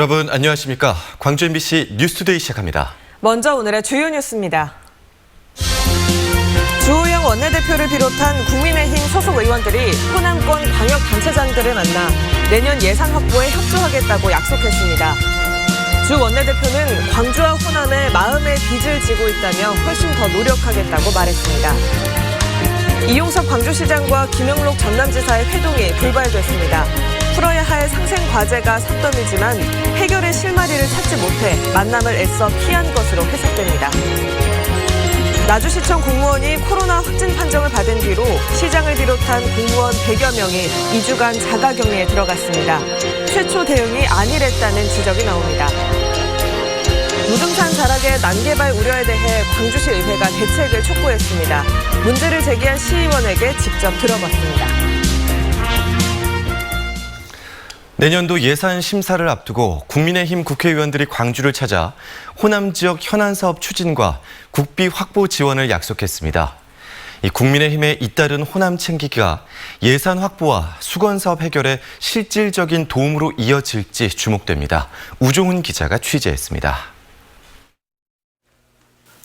여러분 안녕하십니까? 광주 MBC 뉴스투데이 시작합니다. 먼저 오늘의 주요 뉴스입니다. 주호영 원내대표를 비롯한 국민의힘 소속 의원들이 호남권 광역단체장들을 만나 내년 예산 확보에 협조하겠다고 약속했습니다. 주 원내대표는 광주와 호남에 마음의 빚을 지고 있다며 훨씬 더 노력하겠다고 말했습니다. 이용섭 광주시장과 김영록 전남지사의 회동이 불발됐습니다. 풀어야 할 상생과제가 산더미지만 해결의 실마리를 찾지 못해 만남을 애써 피한 것으로 해석됩니다. 나주시청 공무원이 코로나 확진 판정을 받은 뒤로 시장을 비롯한 공무원 100여 명이 2주간 자가격리에 들어갔습니다. 최초 대응이 안일했다는 지적이 나옵니다. 무등산 자락의 난개발 우려에 대해 광주시 의회가 대책을 촉구했습니다. 문제를 제기한 시의원에게 직접 들어봤습니다. 내년도 예산 심사를 앞두고 국민의힘 국회의원들이 광주를 찾아 호남 지역 현안 사업 추진과 국비 확보 지원을 약속했습니다. 이 국민의힘의 잇따른 호남 챙기기가 예산 확보와 수건 사업 해결에 실질적인 도움으로 이어질지 주목됩니다. 우종훈 기자가 취재했습니다.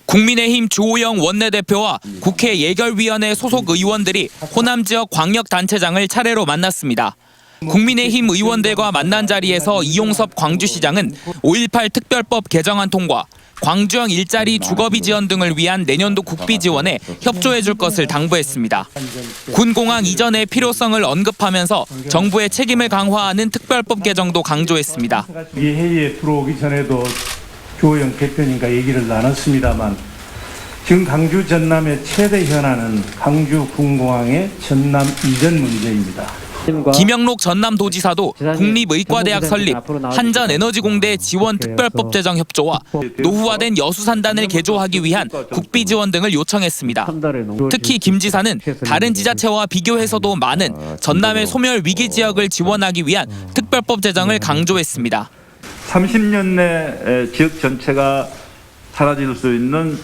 국민의힘 주호영 원내대표와 국회 예결위원회 소속 의원들이 호남 지역 광역단체장을 차례로 만났습니다. 국민의힘 의원들과 만난 자리에서 이용섭 광주시장은 5.18 특별법 개정안 통과, 광주형 일자리 주거비 지원 등을 위한 내년도 국비 지원에 협조해 줄 것을 당부했습니다. 군공항 이전의 필요성을 언급하면서 정부의 책임을 강화하는 특별법 개정도 강조했습니다. 이 회의에 들어오기 전에도 주호영 대표님과 얘기를 나눴습니다만 지금 광주 전남의 최대 현안은 광주 군공항의 전남 이전 문제입니다. 김영록 전남도지사도 국립의과대학 설립, 한전에너지공대 지원 특별법 제정 협조와 노후화된 여수산단을 개조하기 위한 국비 지원 등을 요청했습니다. 특히 김 지사는 다른 지자체와 비교해서도 많은 전남의 소멸 위기 지역을 지원하기 위한 특별법 제정을 강조했습니다. 30년 내 지역 전체가 사라질 수 있는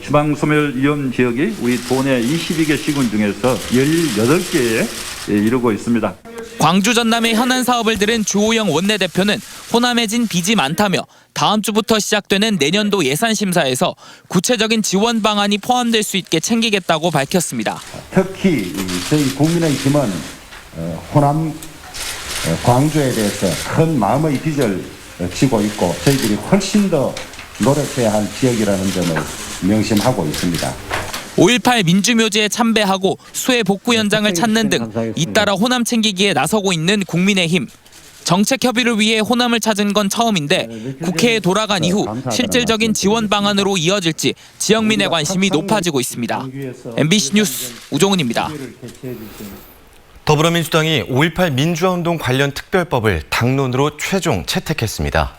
주방소멸 위험 지역이 우리 도내 22개 시군 중에서 18개에 이르고 있습니다. 광주 전남의 현안 사업을 들은 주호영 원내대표는 호남에 진 빚이 많다며 다음 주부터 시작되는 내년도 예산 심사에서 구체적인 지원 방안이 포함될 수 있게 챙기겠다고 밝혔습니다. 특히 저희 국민의힘은 호남 광주에 대해서 큰 마음의 빚을 지고 있고 저희들이 훨씬 더 노력해야 할 지역이라는 점을 명심하고 있습니다. 5.18 민주묘지에 참배하고 수해 복구 현장을 찾는 등 잇따라 호남 챙기기에 나서고 있는 국민의힘. 정책 협의를 위해 호남을 찾은 건 처음인데 국회에 돌아간 이후 실질적인 지원 방안으로 이어질지 지역민의 관심이 높아지고 있습니다. MBC 뉴스 우종훈입니다. 더불어민주당이 5.18 민주화운동 관련 특별법을 당론으로 최종 채택했습니다.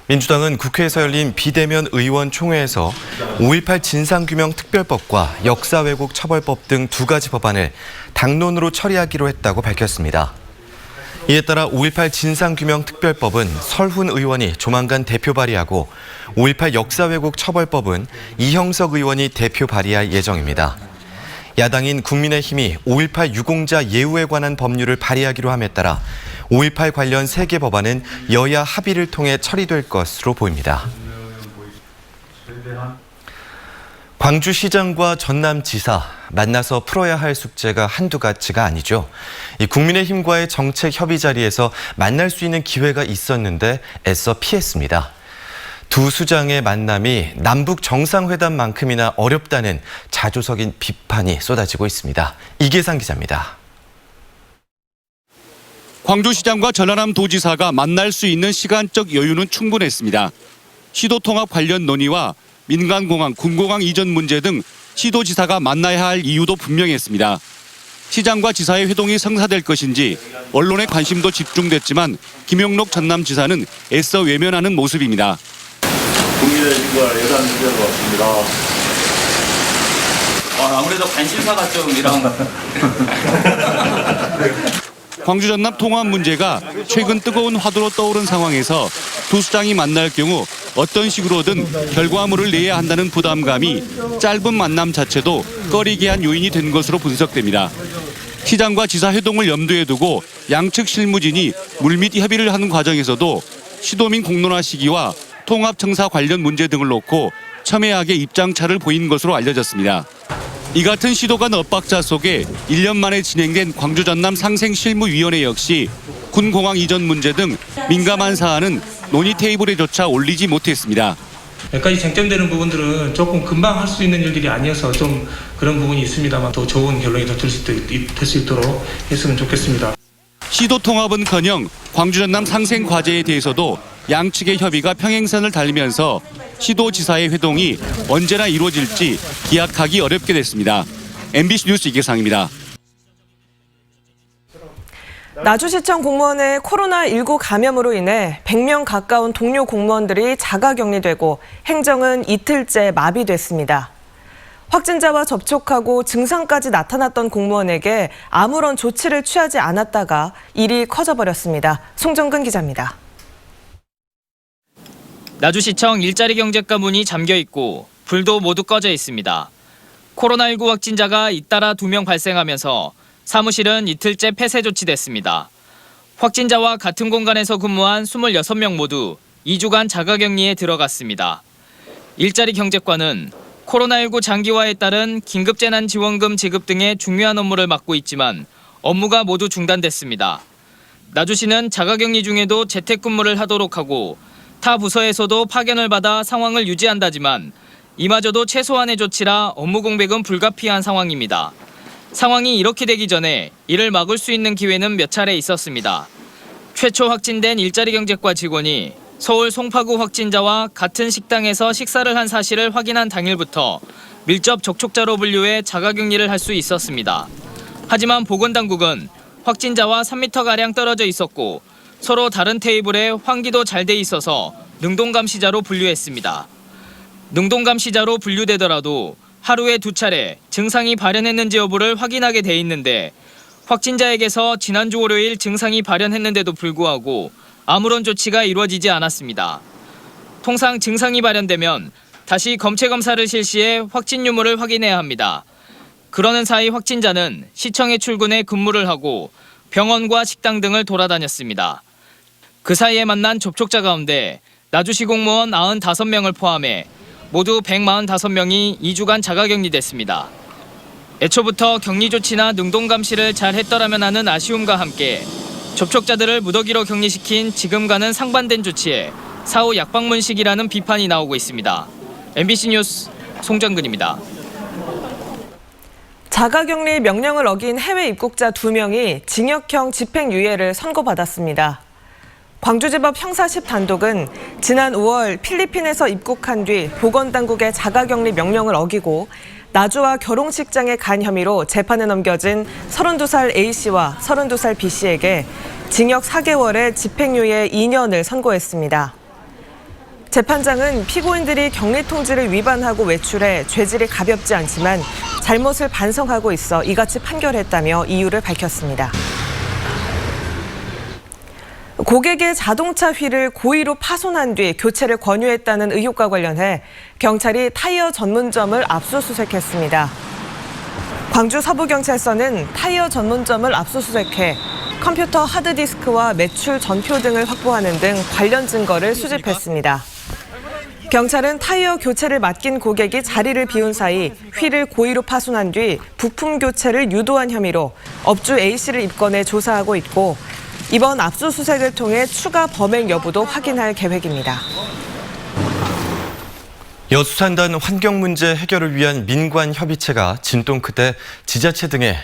민주당은 국회에서 열린 비대면 의원총회에서 5.18 진상규명 특별법과 역사왜곡 처벌법 등 두 가지 법안을 당론으로 처리하기로 했다고 밝혔습니다. 이에 따라 5.18 진상규명 특별법은 설훈 의원이 조만간 대표 발의하고 5.18 역사왜곡 처벌법은 이형석 의원이 대표 발의할 예정입니다. 야당인 국민의힘이 5.18 유공자 예우에 관한 법률을 발의하기로 함에 따라 5.18 관련 3개 법안은 여야 합의를 통해 처리될 것으로 보입니다. 광주시장과 전남지사 만나서 풀어야 할 숙제가 한두 가지가 아니죠. 이 국민의힘과의 정책 협의 자리에서 만날 수 있는 기회가 있었는데 애써 피했습니다. 두 수장의 만남이 남북 정상회담만큼이나 어렵다는 자조적인 비판이 쏟아지고 있습니다. 이계상 기자입니다. 광주시장과 전하남 도지사가 만날 수 있는 시간적 여유는 충분했습니다. 시도 통합 관련 논의와 민간공항, 군공항 이전 문제 등 시도지사가 만나야 할 이유도 분명했습니다. 시장과 지사의 회동이 성사될 것인지 언론의 관심도 집중됐지만 김영록 전남지사는 애써 외면하는 모습입니다. 국민의힘과 예산 문제가 왔습니다. 아무래도 관심사가 좀 이런. 광주 전남 통합 문제가 최근 뜨거운 화두로 떠오른 상황에서 두 수장이 만날 경우 어떤 식으로든 결과물을 내야 한다는 부담감이 짧은 만남 자체도 꺼리게 한 요인이 된 것으로 분석됩니다. 시장과 지사 회동을 염두에 두고 양측 실무진이 물밑 협의를 하는 과정에서도 시도민 공론화 시기와 통합청사 관련 문제 등을 놓고 첨예하게 입장차를 보인 것으로 알려졌습니다. 이 같은 시도 간 엇박자 속에 1년 만에 진행된 광주 전남 상생실무위원회 역시 군공항 이전 문제 등 민감한 사안은 논의 테이블에조차 올리지 못했습니다. 몇 가지 쟁점되는 부분들은 조금 금방 할 수 있는 일들이 아니어서 좀 그런 부분이 있습니다만 더 좋은 결론이 더 될 수 있도록 했으면 좋겠습니다. 시도 통합은커녕 광주 전남 상생 과제에 대해서도 양측의 협의가 평행선을 달리면서 시도지사의 회동이 언제나 이루어질지 기약하기 어렵게 됐습니다. MBC 뉴스 이계상입니다. 나주시청 공무원의 코로나19 감염으로 인해 100명 가까운 동료 공무원들이 자가격리되고 행정은 이틀째 마비됐습니다. 확진자와 접촉하고 증상까지 나타났던 공무원에게 아무런 조치를 취하지 않았다가 일이 커져버렸습니다. 송정근 기자입니다. 나주시청 일자리 경제과 문이 잠겨 있고 불도 모두 꺼져 있습니다. 코로나19 확진자가 잇따라 2명 발생하면서 사무실은 이틀째 폐쇄 조치됐습니다. 확진자와 같은 공간에서 근무한 26명 모두 2주간 자가격리에 들어갔습니다. 일자리 경제과는 코로나19 장기화에 따른 긴급재난지원금 지급 등의 중요한 업무를 맡고 있지만 업무가 모두 중단됐습니다. 나주시는 자가격리 중에도 재택근무를 하도록 하고 타 부서에서도 파견을 받아 상황을 유지한다지만 이마저도 최소한의 조치라 업무 공백은 불가피한 상황입니다. 상황이 이렇게 되기 전에 이를 막을 수 있는 기회는 몇 차례 있었습니다. 최초 확진된 일자리 경제과 직원이 서울 송파구 확진자와 같은 식당에서 식사를 한 사실을 확인한 당일부터 밀접 접촉자로 분류해 자가격리를 할 수 있었습니다. 하지만 보건당국은 확진자와 3m가량 떨어져 있었고 서로 다른 테이블에 환기도 잘 돼 있어서 능동감시자로 분류했습니다. 능동감시자로 분류되더라도 하루에 2차례 증상이 발현했는지 여부를 확인하게 돼 있는데 확진자에게서 지난주 월요일 증상이 발현했는데도 불구하고 아무런 조치가 이루어지지 않았습니다. 통상 증상이 발현되면 다시 검체 검사를 실시해 확진 유무를 확인해야 합니다. 그러는 사이 확진자는 시청에 출근해 근무를 하고 병원과 식당 등을 돌아다녔습니다. 그 사이에 만난 접촉자 가운데 나주시 공무원 95명을 포함해 모두 145명이 2주간 자가격리됐습니다. 애초부터 격리 조치나 능동감시를 잘 했더라면 하는 아쉬움과 함께 접촉자들을 무더기로 격리시킨 지금과는 상반된 조치에 사후 약방문식이라는 비판이 나오고 있습니다. MBC 뉴스 송정근입니다. 자가격리 명령을 어긴 해외 입국자 2명이 징역형 집행유예를 선고받았습니다. 광주지법 형사 10단독은 지난 5월 필리핀에서 입국한 뒤 보건당국의 자가격리 명령을 어기고 나주와 결혼식장에 간 혐의로 재판에 넘겨진 32살 A씨와 32살 B씨에게 징역 4개월에 집행유예 2년을 선고했습니다. 재판장은 피고인들이 격리 통지를 위반하고 외출해 죄질이 가볍지 않지만 잘못을 반성하고 있어 이같이 판결했다며 이유를 밝혔습니다. 고객의 자동차 휠을 고의로 파손한 뒤 교체를 권유했다는 의혹과 관련해 경찰이 타이어 전문점을 압수수색했습니다. 광주 서부경찰서는 타이어 전문점을 압수수색해 컴퓨터 하드디스크와 매출 전표 등을 확보하는 등 관련 증거를 수집했습니다. 경찰은 타이어 교체를 맡긴 고객이 자리를 비운 사이 휠을 고의로 파손한 뒤 부품 교체를 유도한 혐의로 업주 A씨를 입건해 조사하고 있고 이번 압수수색을 통해 추가 범행 여부도 확인할 계획입니다. 여수산단 환경 문제 해결을 위한 민관 협의체가 진동크대 지자체 등의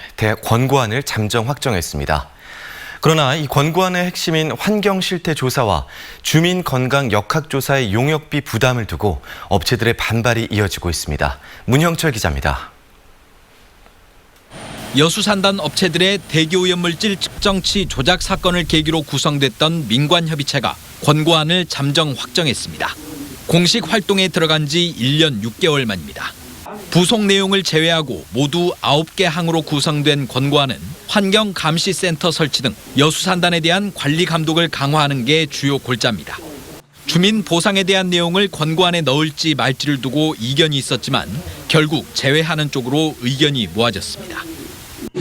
권고안을 잠정 확정했습니다. 그러나 이 권고안의 핵심인 환경 실태 조사와 주민 건강 역학 조사의 용역비 부담을 두고 업체들의 반발이 이어지고 있습니다. 문형철 기자입니다. 여수산단 업체들의 대기오염물질 측정치 조작 사건을 계기로 구성됐던 민관협의체가 권고안을 잠정 확정했습니다. 공식 활동에 들어간 지 1년 6개월 만입니다. 부속 내용을 제외하고 모두 9개 항으로 구성된 권고안은 환경감시센터 설치 등 여수산단에 대한 관리 감독을 강화하는 게 주요 골자입니다. 주민 보상에 대한 내용을 권고안에 넣을지 말지를 두고 이견이 있었지만 결국 제외하는 쪽으로 의견이 모아졌습니다.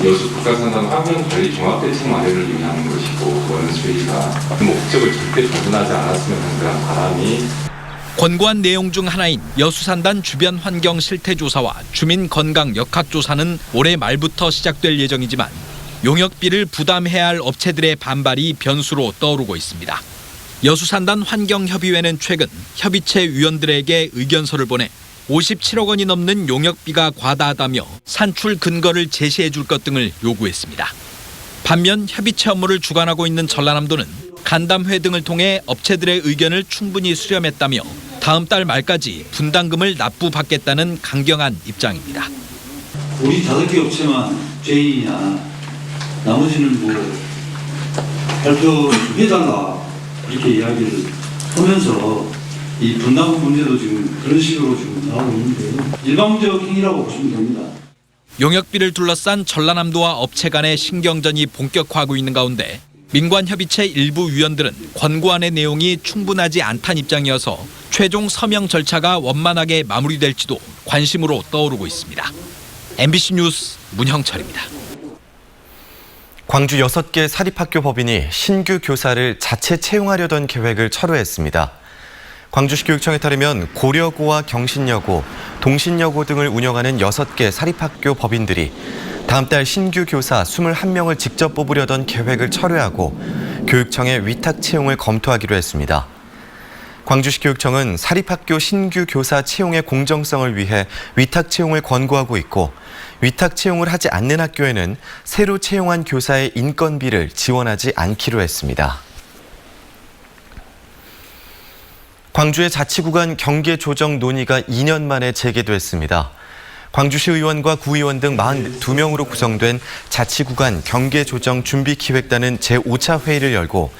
여수 국가산단 환경관리 종합대책 마련을 위한 것이고 원수위가 그 목적을 절대 벗어나지 않았으면 하는 그런 바람이 권고안 내용 중 하나인 여수산단 주변 환경 실태 조사와 주민 건강 역학 조사는 올해 말부터 시작될 예정이지만 용역비를 부담해야 할 업체들의 반발이 변수로 떠오르고 있습니다. 여수산단 환경협의회는 최근 협의체 위원들에게 의견서를 보내 57억 원이 넘는 용역비가 과다하다며 산출 근거를 제시해 줄 것 등을 요구했습니다. 반면 협의체 업무를 주관하고 있는 전라남도는 간담회 등을 통해 업체들의 의견을 충분히 수렴했다며 다음 달 말까지 분담금을 납부받겠다는 강경한 입장입니다. 우리 5개 업체만 죄인이냐, 나머지는 뭐 발표해달라 이렇게 이야기를 하면서 이 분담금 문제도 지금 그런 식으로 지금 나오고 있는데요. 일방적 행위라고 보시면 됩니다. 용역비를 둘러싼 전라남도와 업체 간의 신경전이 본격화하고 있는 가운데 민관협의체 일부 위원들은 권고안의 내용이 충분하지 않다는 입장이어서 최종 서명 절차가 원만하게 마무리될지도 관심으로 떠오르고 있습니다. MBC 뉴스 문형철입니다. 광주 6개 사립학교 법인이 신규 교사를 자체 채용하려던 계획을 철회했습니다. 광주시 교육청에 따르면 고려고와 경신여고, 동신여고 등을 운영하는 6개 사립학교 법인들이 다음 달 신규 교사 21명을 직접 뽑으려던 계획을 철회하고 교육청에 위탁 채용을 검토하기로 했습니다. 광주시 교육청은 사립학교 신규 교사 채용의 공정성을 위해 위탁 채용을 권고하고 있고 위탁 채용을 하지 않는 학교에는 새로 채용한 교사의 인건비를 지원하지 않기로 했습니다. 광주의 자치구간 경계 조정 논의가 2년 만에 재개됐습니다. 광주시 의원과 구의원 등 42명으로 구성된 자치구간 경계조정 준비기획단은 제5차 회의를 열고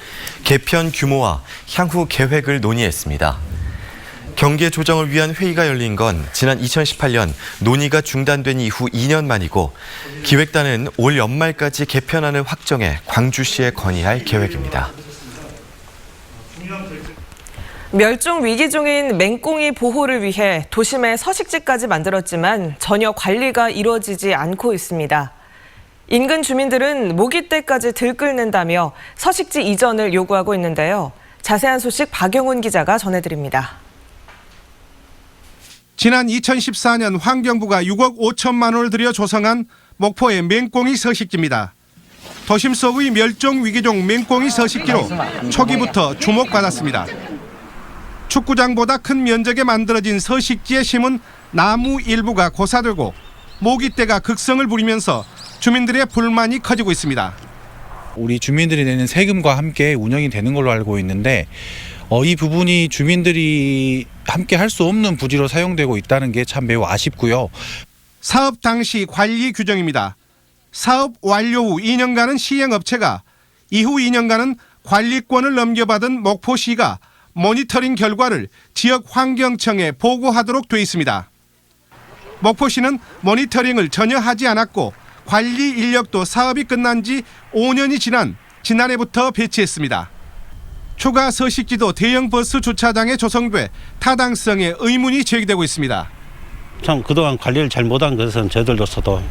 개편 규모와 향후 계획을 논의했습니다. 경계조정을 위한 회의가 열린 건 지난 2018년 논의가 중단된 이후 2년 만이고 기획단은 올 연말까지 개편안을 확정해 광주시에 건의할 계획입니다. 멸종 위기 중인 맹꽁이 보호를 위해 도심에 서식지까지 만들었지만 전혀 관리가 이루어지지 않고 있습니다. 인근 주민들은 모깃떼까지 들끓는다며 서식지 이전을 요구하고 있는데요. 자세한 소식 박영훈 기자가 전해드립니다. 지난 2014년 환경부가 6억 5천만 원을 들여 조성한 목포의 맹꽁이 서식지입니다. 도심 속의 멸종 위기종 맹꽁이 서식지로 초기부터 주목받았습니다. 축구장보다 큰 면적에 만들어진 서식지에 심은 나무 일부가 고사되고 모깃떼가 극성을 부리면서 주민들의 불만이 커지고 있습니다. 우리 주민들이 내는 세금과 함께 운영이 되는 걸로 알고 있는데 이 부분이 주민들이 함께 할 수 없는 부지로 사용되고 있다는 게 참 매우 아쉽고요. 사업 당시 관리 규정입니다. 사업 완료 후 2년간은 시행업체가, 이후 2년간은 관리권을 넘겨받은 목포시가 모니터링 결과를 지역환경청에 보고하도록 돼 있습니다. 목포시는 모니터링을 전혀 하지 않았고 관리 인력도 사업이 끝난 지 5년이 지난 지난해부터 배치했습니다. 추가 서식지도 대형 버스 주차장에 조성돼 타당성에 의문이 제기되고 있습니다. 참 그동안 관리를 잘 못한 것은 저희들로서도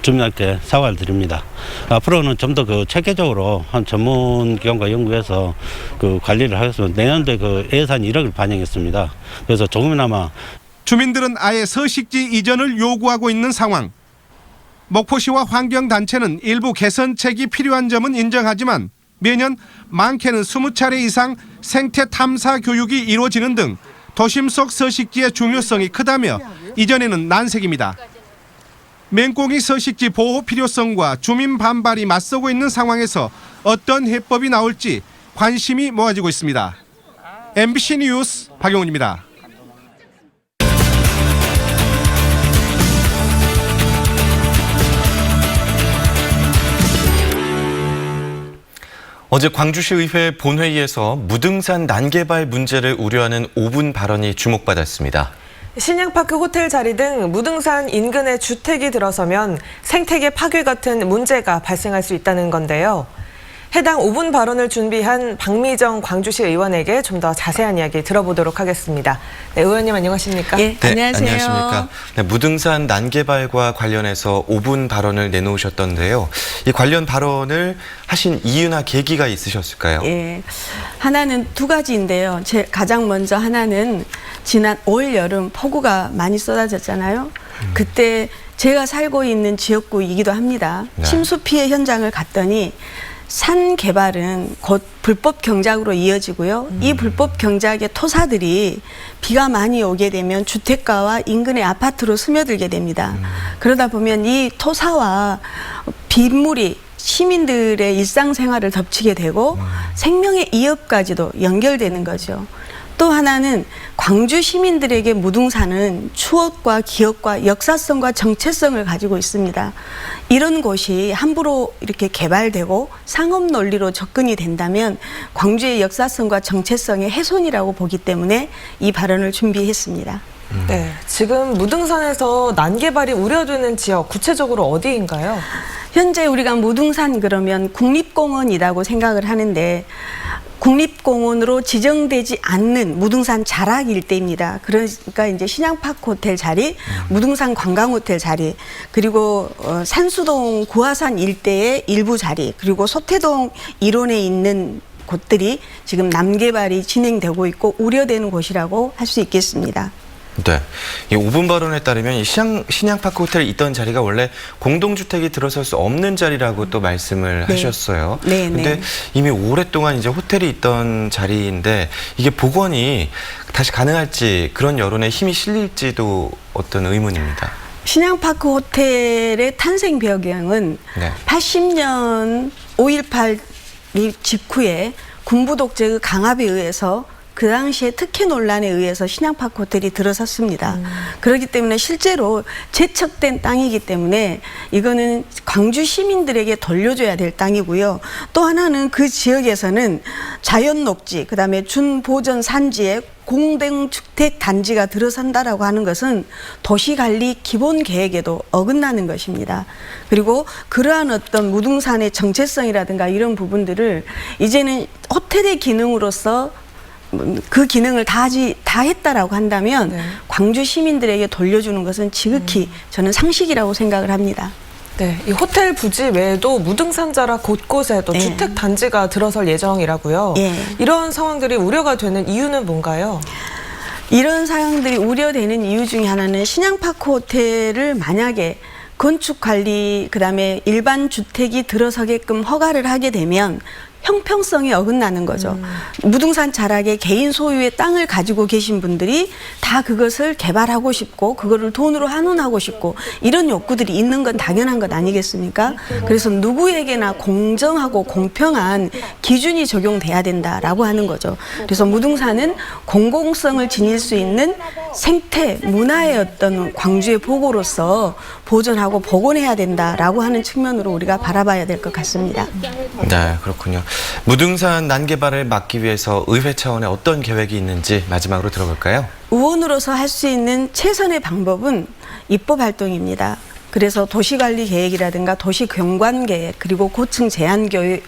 주민한테 사과를 드립니다. 앞으로는 좀 더 체계적으로 한 전문 기관과 연구해서 관리를 하겠습니다. 내년도에 예산 1억을 반영했습니다. 그래서 조금이나마 주민들은 아예 서식지 이전을 요구하고 있는 상황. 목포시와 환경단체는 일부 개선책이 필요한 점은 인정하지만 매년 많게는 20차례 이상 생태 탐사 교육이 이루어지는 등 도심 속 서식지의 중요성이 크다며 이전에는 난색입니다. 맹꽁이 서식지 보호 필요성과 주민 반발이 맞서고 있는 상황에서 어떤 해법이 나올지 관심이 모아지고 있습니다. MBC 뉴스 박영훈입니다. 어제 광주시의회 본회의에서 무등산 난개발 문제를 우려하는 5분 발언이 주목받았습니다. 신양파크 호텔 자리 등 무등산 인근에 주택이 들어서면 생태계 파괴 같은 문제가 발생할 수 있다는 건데요. 해당 5분 발언을 준비한 박미정 광주시 의원에게 좀 더 자세한 이야기 들어보도록 하겠습니다. 네, 의원님 안녕하십니까? 네, 안녕하세요. 안녕하십니까? 네, 무등산 난개발과 관련해서 5분 발언을 내놓으셨던데요. 이 관련 발언을 하신 이유나 계기가 있으셨을까요? 예, 하나는 두 가지인데요. 가장 먼저 하나는 지난 올 여름 폭우가 많이 쏟아졌잖아요. 그때 제가 살고 있는 지역구이기도 합니다. 네. 침수 피해 현장을 갔더니 산 개발은 곧 불법 경작으로 이어지고요. 이 불법 경작의 토사들이 비가 많이 오게 되면 주택가와 인근의 아파트로 스며들게 됩니다. 그러다 보면 이 토사와 빗물이 시민들의 일상생활을 덮치게 되고 생명의 이업까지도 연결되는 거죠. 또 하나는 광주 시민들에게 무등산은 추억과 기억과 역사성과 정체성을 가지고 있습니다. 이런 곳이 함부로 이렇게 개발되고 상업 논리로 접근이 된다면 광주의 역사성과 정체성의 훼손이라고 보기 때문에 이 발언을 준비했습니다. 네, 지금 무등산에서 난개발이 우려되는 지역 구체적으로 어디인가요? 현재 우리가 무등산 그러면 국립공원이라고 생각을 하는데 국립공원으로 지정되지 않는 무등산 자락 일대입니다. 그러니까 이제 신양파크 호텔 자리, 무등산 관광호텔 자리, 그리고 산수동 구화산 일대의 일부 자리, 그리고 소태동 일원에 있는 곳들이 지금 남개발이 진행되고 있고 우려되는 곳이라고 할 수 있겠습니다. 네. 이 5분 발언에 따르면 이 신양파크 호텔에 있던 자리가 원래 공동주택이 들어설 수 없는 자리라고 또 말씀을 하셨어요. 네. 근데 이미 오랫동안 이제 호텔이 있던 자리인데 이게 복원이 다시 가능할지 그런 여론에 힘이 실릴지도 어떤 의문입니다. 신양파크 호텔의 탄생 배경은 80년 5.18 직후에 군부 독재의 강압에 의해서 그 당시에 특혜 논란에 의해서 신양파크 호텔이 들어섰습니다. 그렇기 때문에 실제로 재척된 땅이기 때문에 이거는 광주 시민들에게 돌려줘야 될 땅이고요. 또 하나는 그 지역에서는 자연녹지, 그다음에 준보전 산지에 공동주택 단지가 들어선다라고 하는 것은 도시관리 기본계획에도 어긋나는 것입니다. 그리고 그러한 어떤 무등산의 정체성이라든가 이런 부분들을 이제는 호텔의 기능으로서 그 기능을 다 했다라고 한다면 광주 시민들에게 돌려주는 것은 지극히 저는 상식이라고 생각을 합니다. 네, 이 호텔 부지 외에도 무등산 자락 곳곳에 또 주택 단지가 들어설 예정이라고요. 이런 상황들이 우려가 되는 이유는 뭔가요? 이런 상황들이 우려되는 이유 중에 하나는 신양파크 호텔을 만약에 건축관리 그다음에 일반 주택이 들어서게끔 허가를 하게 되면 형평성이 어긋나는 거죠. 무등산 자락에 개인 소유의 땅을 가지고 계신 분들이 다 그것을 개발하고 싶고 그거를 돈으로 환원하고 싶고 이런 욕구들이 있는 건 당연한 것 아니겠습니까? 그래서 누구에게나 공정하고 공평한 기준이 적용돼야 된다라고 하는 거죠. 그래서 무등산은 공공성을 지닐 수 있는 생태, 문화의 어떤 광주의 보고로서 보존하고 복원해야 된다라고 하는 측면으로 우리가 바라봐야 될 것 같습니다. 네, 그렇군요. 무등산 난개발을 막기 위해서 의회 차원에 어떤 계획이 있는지 마지막으로 들어볼까요? 의원으로서 할 수 있는 최선의 방법은 입법 활동입니다. 그래서 도시관리 계획이라든가 도시경관 계획, 그리고 고층 제한 계획,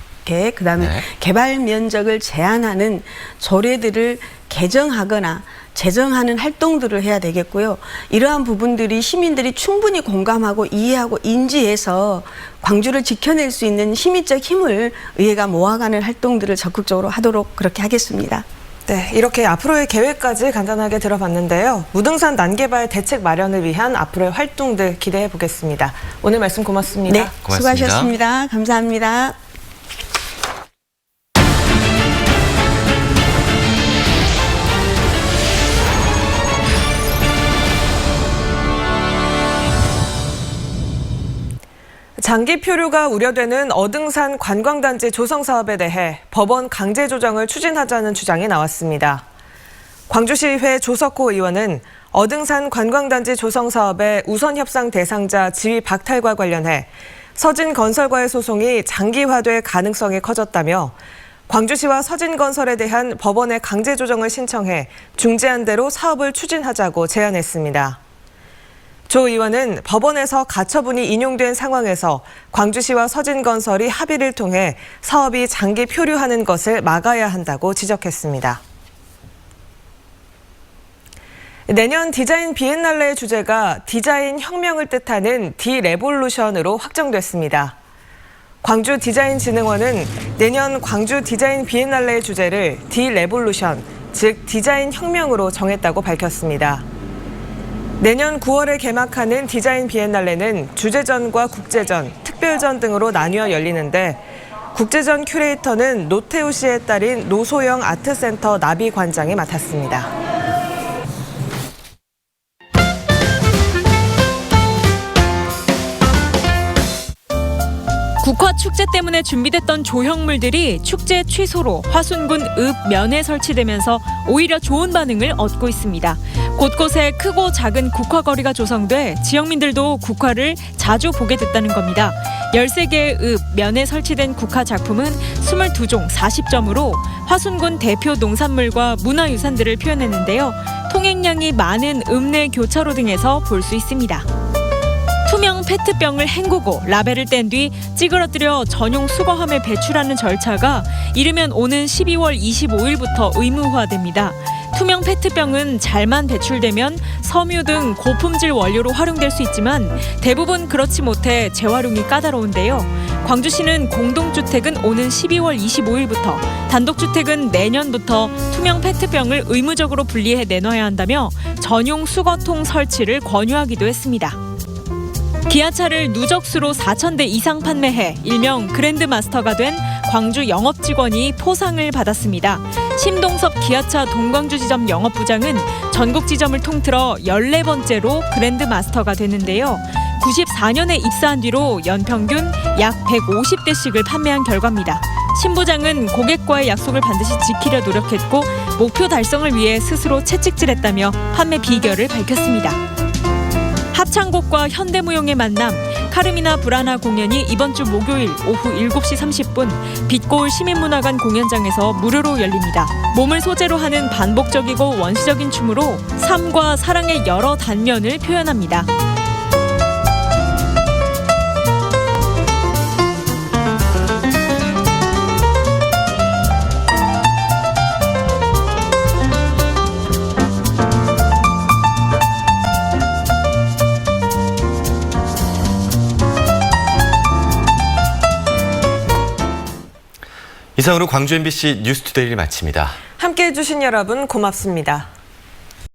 그다음에 개발 면적을 제한하는 조례들을 개정하거나 제정하는 활동들을 해야 되겠고요. 이러한 부분들이 시민들이 충분히 공감하고 이해하고 인지해서 광주를 지켜낼 수 있는 시민적 힘을 의회가 모아가는 활동들을 적극적으로 하도록 그렇게 하겠습니다. 네, 이렇게 앞으로의 계획까지 간단하게 들어봤는데요. 무등산 난개발 대책 마련을 위한 앞으로의 활동들 기대해 보겠습니다. 오늘 말씀 고맙습니다. 네, 수고하셨습니다. 감사합니다. 장기 표류가 우려되는 어등산 관광단지 조성 사업에 대해 법원 강제 조정을 추진하자는 주장이 나왔습니다. 광주시의회 조석호 의원은 어등산 관광단지 조성 사업의 우선 협상 대상자 지위 박탈과 관련해 서진건설과의 소송이 장기화될 가능성이 커졌다며 광주시와 서진건설에 대한 법원의 강제 조정을 신청해 중재안 대로 사업을 추진하자고 제안했습니다. 조 의원은 법원에서 가처분이 인용된 상황에서 광주시와 서진건설이 합의를 통해 사업이 장기 표류하는 것을 막아야 한다고 지적했습니다. 내년 디자인 비엔날레의 주제가 디자인 혁명을 뜻하는 디레볼루션으로 확정됐습니다. 광주디자인진흥원은 내년 광주 디자인 비엔날레의 주제를 디레볼루션, 즉 디자인 혁명으로 정했다고 밝혔습니다. 내년 9월에 개막하는 디자인 비엔날레는 주제전과 국제전, 특별전 등으로 나뉘어 열리는데 국제전 큐레이터는 노태우 씨의 딸인 노소영 아트센터 나비 관장이 맡았습니다. 국화 축제 때문에 준비됐던 조형물들이 축제 취소로 화순군 읍 면에 설치되면서 오히려 좋은 반응을 얻고 있습니다. 곳곳에 크고 작은 국화거리가 조성돼 지역민들도 국화를 자주 보게 됐다는 겁니다. 13개의 읍 면에 설치된 국화 작품은 22종 40점으로 화순군 대표 농산물과 문화유산들을 표현했는데요. 통행량이 많은 읍내 교차로 등에서 볼 수 있습니다. 투명 페트병을 헹구고 라벨을 뗀 뒤 찌그러뜨려 전용 수거함에 배출하는 절차가 이르면 오는 12월 25일부터 의무화됩니다. 투명 페트병은 잘만 배출되면 섬유 등 고품질 원료로 활용될 수 있지만 대부분 그렇지 못해 재활용이 까다로운데요. 광주시는 공동주택은 오는 12월 25일부터, 단독주택은 내년부터 투명 페트병을 의무적으로 분리해 내놔야 한다며 전용 수거통 설치를 권유하기도 했습니다. 기아차를 누적수로 4,000대 이상 판매해 일명 그랜드마스터가 된 광주 영업직원이 포상을 받았습니다. 심동섭 기아차 동광주 지점 영업부장은 전국 지점을 통틀어 14번째로 그랜드마스터가 되는데요. 94년에 입사한 뒤로 연평균 약 150대씩을 판매한 결과입니다. 신 부장은 고객과의 약속을 반드시 지키려 노력했고 목표 달성을 위해 스스로 채찍질했다며 판매 비결을 밝혔습니다. 합창곡과 현대무용의 만남, 카르미나 브라나 공연이 이번 주 목요일 오후 7시 30분 빛고울 시민문화관 공연장에서 무료로 열립니다. 몸을 소재로 하는 반복적이고 원시적인 춤으로 삶과 사랑의 여러 단면을 표현합니다. 이상으로 광주 MBC 뉴스투데이를 마칩니다. 함께해 주신 여러분 고맙습니다.